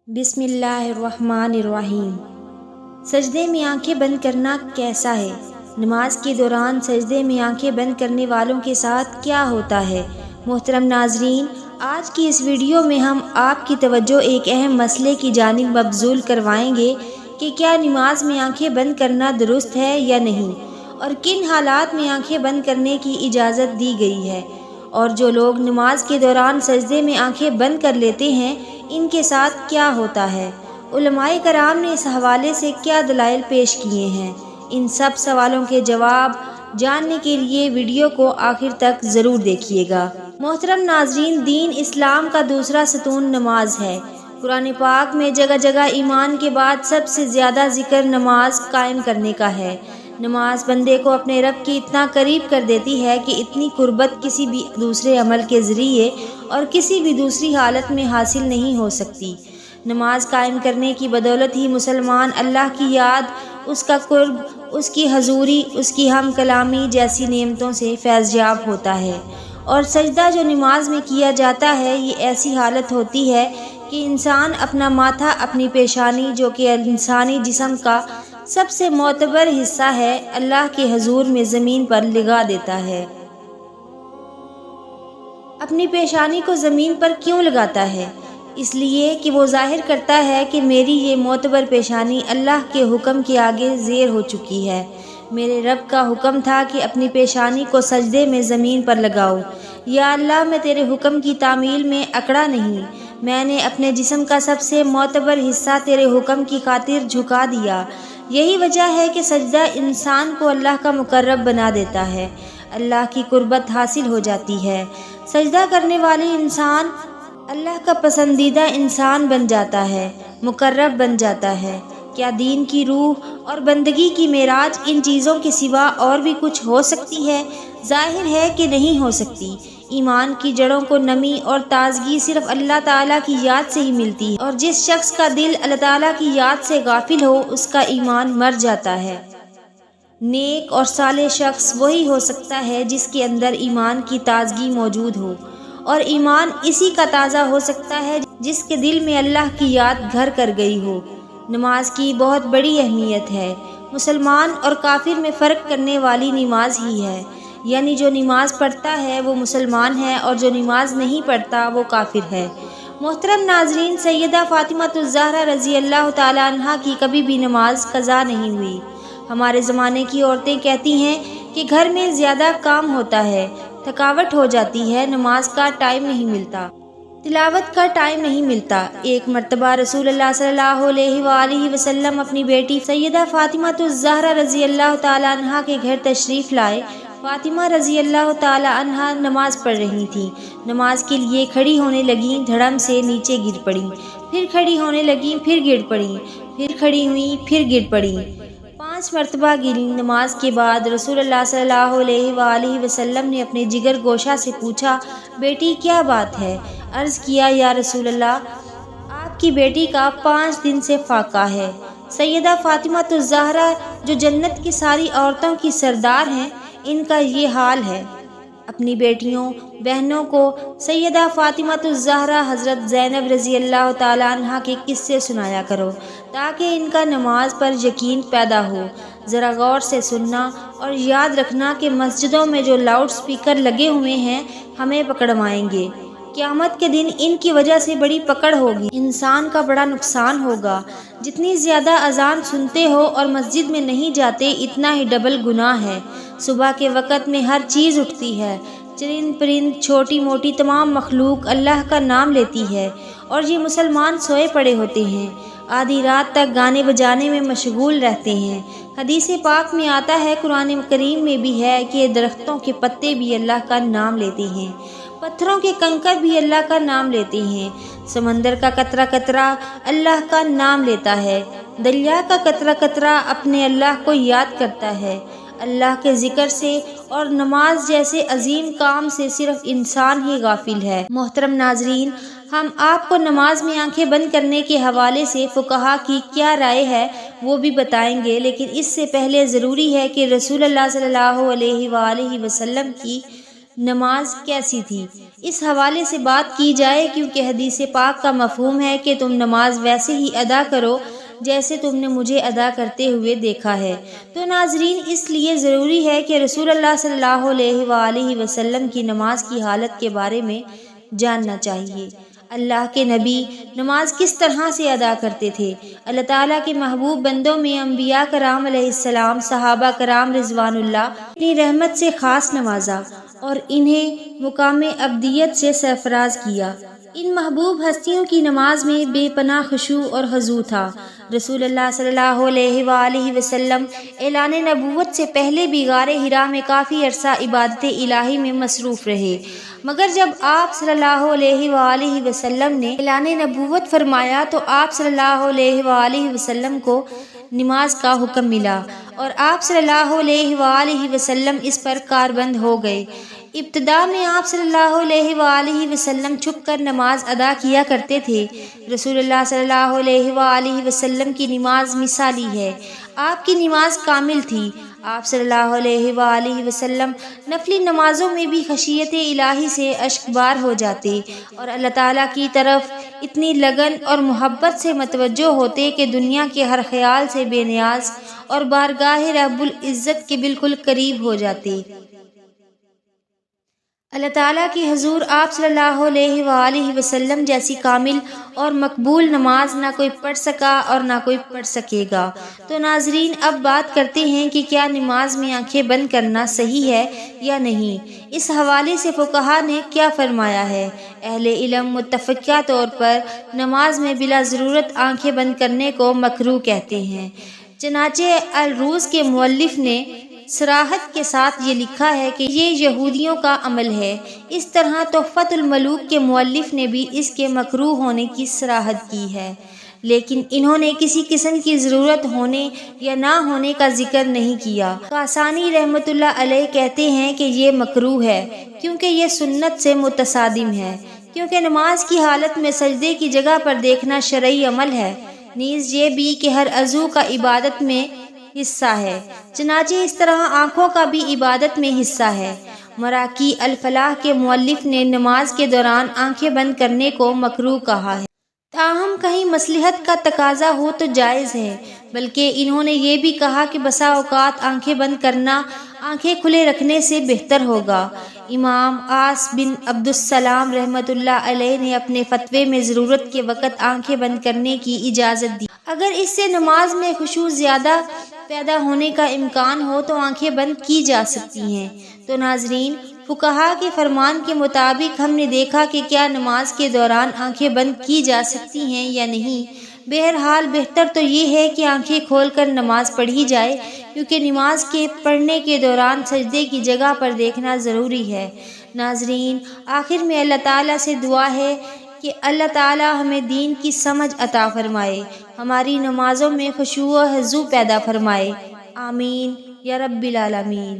بسم اللہ الرحمن الرحیم۔ سجدے میں آنکھیں بند کرنا کیسا ہے؟ نماز کے دوران سجدے میں آنکھیں بند کرنے والوں کے ساتھ کیا ہوتا ہے؟ محترم ناظرین، آج کی اس ویڈیو میں ہم آپ کی توجہ ایک اہم مسئلے کی جانب مبذول کروائیں گے کہ کیا نماز میں آنکھیں بند کرنا درست ہے یا نہیں، اور کن حالات میں آنکھیں بند کرنے کی اجازت دی گئی ہے، اور جو لوگ نماز کے دوران سجدے میں آنکھیں بند کر لیتے ہیں ان کے ساتھ کیا ہوتا ہے۔ علماء کرام نے اس حوالے سے کیا دلائل پیش کیے ہیں، ان سب سوالوں کے جواب جاننے کے لیے ویڈیو کو آخر تک ضرور دیکھیے گا۔ محترم ناظرین، دین اسلام کا دوسرا ستون نماز ہے۔ قرآن پاک میں جگہ جگہ ایمان کے بعد سب سے زیادہ ذکر نماز قائم کرنے کا ہے۔ نماز بندے کو اپنے رب کے اتنا قریب کر دیتی ہے کہ اتنی قربت کسی بھی دوسرے عمل کے ذریعے اور کسی بھی دوسری حالت میں حاصل نہیں ہو سکتی۔ نماز قائم کرنے کی بدولت ہی مسلمان اللہ کی یاد، اس کا قرب، اس کی حضوری، اس کی ہم کلامی جیسی نعمتوں سے فیض یاب ہوتا ہے۔ اور سجدہ جو نماز میں کیا جاتا ہے، یہ ایسی حالت ہوتی ہے کہ انسان اپنا ماتھا، اپنی پیشانی، جو کہ انسانی جسم کا سب سے معتبر حصہ ہے، اللہ کے حضور میں زمین پر لگا دیتا ہے۔ اپنی پیشانی کو زمین پر کیوں لگاتا ہے؟ اس لیے کہ وہ ظاہر کرتا ہے کہ میری یہ معتبر پیشانی اللہ کے حکم کے آگے زیر ہو چکی ہے۔ میرے رب کا حکم تھا کہ اپنی پیشانی کو سجدے میں زمین پر لگاؤ۔ یا اللہ، میں تیرے حکم کی تعمیل میں اکڑا نہیں، میں نے اپنے جسم کا سب سے معتبر حصہ تیرے حکم کی خاطر جھکا دیا۔ یہی وجہ ہے کہ سجدہ انسان کو اللہ کا مقرب بنا دیتا ہے، اللہ کی قربت حاصل ہو جاتی ہے۔ سجدہ کرنے والے انسان اللہ کا پسندیدہ انسان بن جاتا ہے، مقرب بن جاتا ہے۔ کیا دین کی روح اور بندگی کی معراج ان چیزوں کے سوا اور بھی کچھ ہو سکتی ہے؟ ظاہر ہے کہ نہیں ہو سکتی۔ ایمان کی جڑوں کو نمی اور تازگی صرف اللہ تعالیٰ کی یاد سے ہی ملتی ہے، اور جس شخص کا دل اللہ تعالیٰ کی یاد سے غافل ہو، اس کا ایمان مر جاتا ہے۔ نیک اور صالح شخص وہی ہو سکتا ہے جس کے اندر ایمان کی تازگی موجود ہو، اور ایمان اسی کا تازہ ہو سکتا ہے جس کے دل میں اللہ کی یاد گھر کر گئی ہو۔ نماز کی بہت بڑی اہمیت ہے۔ مسلمان اور کافر میں فرق کرنے والی نماز ہی ہے، یعنی جو نماز پڑھتا ہے وہ مسلمان ہے، اور جو نماز نہیں پڑھتا وہ کافر ہے۔ محترم ناظرین، سیدہ فاطمۃ الزہرا رضی اللہ تعالی عنہا کی کبھی بھی نماز قضا نہیں ہوئی۔ ہمارے زمانے کی عورتیں کہتی ہیں کہ گھر میں زیادہ کام ہوتا ہے، تھکاوٹ ہو جاتی ہے، نماز کا ٹائم نہیں ملتا، تلاوت کا ٹائم نہیں ملتا۔ ایک مرتبہ رسول اللہ صلی اللہ علیہ وآلہ وسلم اپنی بیٹی سیدہ فاطمۃ الزہرا رضی اللہ تعالی عنہا کے گھر تشریف لائے۔ فاطمہ رضی اللہ تعالی عنہا نماز پڑھ رہی تھیں۔ نماز کے لیے کھڑی ہونے لگیں، دھڑم سے نیچے گر پڑیں، پھر کھڑی ہونے لگیں، پھر گر پڑیں، پھر کھڑی ہوئیں، پھر گر پڑیں، 5 مرتبہ گریں۔ نماز کے بعد رسول اللہ صلی اللہ علیہ وآلہ وسلم نے اپنے جگر گوشہ سے پوچھا، بیٹی کیا بات ہے؟ عرض کیا، یا رسول اللہ، آپ کی بیٹی کا 5 دن سے فاقہ ہے۔ سیدہ فاطمۃ الزہرا جو جنت کی ساری عورتوں کی سردار ہیں، ان کا یہ حال ہے۔ اپنی بیٹیوں، بہنوں کو سیدہ فاطمۃ الزہرا حضرت زینب رضی اللہ تعالی عنہا کے قصے سنایا کرو، تاکہ ان کا نماز پر یقین پیدا ہو۔ ذرا غور سے سننا اور یاد رکھنا کہ مسجدوں میں جو لاؤڈ سپیکر لگے ہوئے ہیں ہمیں پکڑوائیں گے۔ قیامت کے دن ان کی وجہ سے بڑی پکڑ ہوگی، انسان کا بڑا نقصان ہوگا۔ جتنی زیادہ اذان سنتے ہو اور مسجد میں نہیں جاتے، اتنا ہی ڈبل گناہ ہے۔ صبح کے وقت میں ہر چیز اٹھتی ہے، چرند پرند، چھوٹی موٹی تمام مخلوق اللہ کا نام لیتی ہے، اور یہ مسلمان سوئے پڑے ہوتے ہیں، آدھی رات تک گانے بجانے میں مشغول رہتے ہیں۔ حدیث پاک میں آتا ہے، قرآن کریم میں بھی ہے کہ درختوں کے پتے بھی اللہ کا نام لیتے ہیں، پتھروں کے کنکر بھی اللہ کا نام لیتے ہیں، سمندر کا قطرہ قطرہ اللہ کا نام لیتا ہے، دریا کا قطرہ قطرہ اپنے اللہ کو یاد کرتا ہے۔ اللہ کے ذکر سے اور نماز جیسے عظیم کام سے صرف انسان ہی غافل ہے۔ محترم ناظرین، ہم آپ کو نماز میں آنکھیں بند کرنے کے حوالے سے فقہا کی کیا رائے ہے وہ بھی بتائیں گے، لیکن اس سے پہلے ضروری ہے کہ رسول اللہ صلی اللہ علیہ وآلہ وسلم کی نماز کیسی تھی؟ اس حوالے سے بات کی جائے، کیونکہ حدیث پاک کا مفہوم ہے کہ تم نماز ویسے ہی ادا کرو جیسے تم نے مجھے ادا کرتے ہوئے دیکھا ہے۔ تو ناظرین، اس لیے ضروری ہے کہ رسول اللہ صلی اللہ علیہ وآلہ وسلم کی نماز کی حالت کے بارے میں جاننا چاہیے۔ اللہ کے نبی نماز کس طرح سے ادا کرتے تھے؟ اللہ تعالیٰ کے محبوب بندوں میں انبیاء کرام علیہ السلام، صحابہ کرام رضوان اللہ اپنی رحمت سے خاص نوازا اور انہیں مقام عبدیت سے سرفراز کیا۔ ان محبوب ہستیوں کی نماز میں بے پناہ خشوع اور خضوع تھا۔ رسول اللہ صلی اللہ علیہ وآلہ وسلم اعلان نبوت سے پہلے بھی غار حرا میں کافی عرصہ عبادت الہی میں مصروف رہے، مگر جب آپ صلی اللہ علیہ وآلہ وسلم نے اعلان نبوت فرمایا تو آپ صلی اللہ علیہ وآلہ وسلم کو نماز کا حکم ملا اور آپ صلی اللہ علیہ وآلہ وسلم اس پر کاربند ہو گئے۔ ابتدا میں آپ صلی اللہ علیہ وآلہ وسلم چھپ کر نماز ادا کیا کرتے تھے۔ رسول اللہ صلی اللہ علیہ وآلہ وسلم کی نماز مثالی ہے، آپ کی نماز کامل تھی۔ آپ صلی اللہ علیہ وآلہ وسلم نفلی نمازوں میں بھی خشیت الہی سے اشکبار ہو جاتے اور اللہ تعالیٰ کی طرف اتنی لگن اور محبت سے متوجہ ہوتے کہ دنیا کے ہر خیال سے بے نیاز اور بارگاہ رب العزت کے بالکل قریب ہو جاتے۔ اللہ تعالیٰ کی حضور آپ صلی اللہ علیہ وآلہ وسلم جیسی کامل اور مقبول نماز نہ کوئی پڑھ سکا اور نہ کوئی پڑھ سکے گا۔ تو ناظرین، اب بات کرتے ہیں کہ کیا نماز میں آنکھیں بند کرنا صحیح ہے یا نہیں۔ اس حوالے سے فقہا نے کیا فرمایا ہے؟ اہل علم متفقہ طور پر نماز میں بلا ضرورت آنکھیں بند کرنے کو مکروہ کہتے ہیں۔ چنانچہ الروز کے مؤلف نے صراحت کے ساتھ یہ لکھا ہے کہ یہ یہودیوں کا عمل ہے۔ اس طرح تحفۃ الملوک کے مؤلف نے بھی اس کے مکروہ ہونے کی صراحت کی ہے، لیکن انہوں نے کسی قسم کی ضرورت ہونے یا نہ ہونے کا ذکر نہیں کیا۔ کاسانی رحمۃ اللہ علیہ کہتے ہیں کہ یہ مکروہ ہے کیونکہ یہ سنت سے متصادم ہے، کیونکہ نماز کی حالت میں سجدے کی جگہ پر دیکھنا شرعی عمل ہے، نیز یہ بھی کہ ہر عضو کا عبادت میں حصہ ہے، چنانچہ اس طرح آنکھوں کا بھی عبادت میں حصہ ہے۔ مراقی الفلاح کے مؤلف نے نماز کے دوران آنکھیں بند کرنے کو مکروہ کہا ہے، تاہم کہیں مصلحت کا تقاضا ہو تو جائز ہے، بلکہ انہوں نے یہ بھی کہا کہ بسا اوقات آنکھیں بند کرنا آنکھیں کھلے رکھنے سے بہتر ہوگا۔ امام عاص بن عبد السلام رحمۃ اللہ علیہ نے اپنے فتوے میں ضرورت کے وقت آنکھیں بند کرنے کی اجازت دی، اگر اس سے نماز میں خشوع زیادہ پیدا ہونے کا امکان ہو تو آنکھیں بند کی جا سکتی ہیں۔ تو ناظرین، فقہا کے فرمان کے مطابق ہم نے دیکھا کہ کیا نماز کے دوران آنکھیں بند کی جا سکتی ہیں یا نہیں۔ بہرحال بہتر تو یہ ہے کہ آنکھیں کھول کر نماز پڑھی جائے، کیونکہ نماز کے پڑھنے کے دوران سجدے کی جگہ پر دیکھنا ضروری ہے۔ ناظرین، آخر میں اللہ تعالیٰ سے دعا ہے کہ اللہ تعالیٰ ہمیں دین کی سمجھ عطا فرمائے، ہماری نمازوں میں خشوع و خضوع پیدا فرمائے۔ آمین یا رب العالمین۔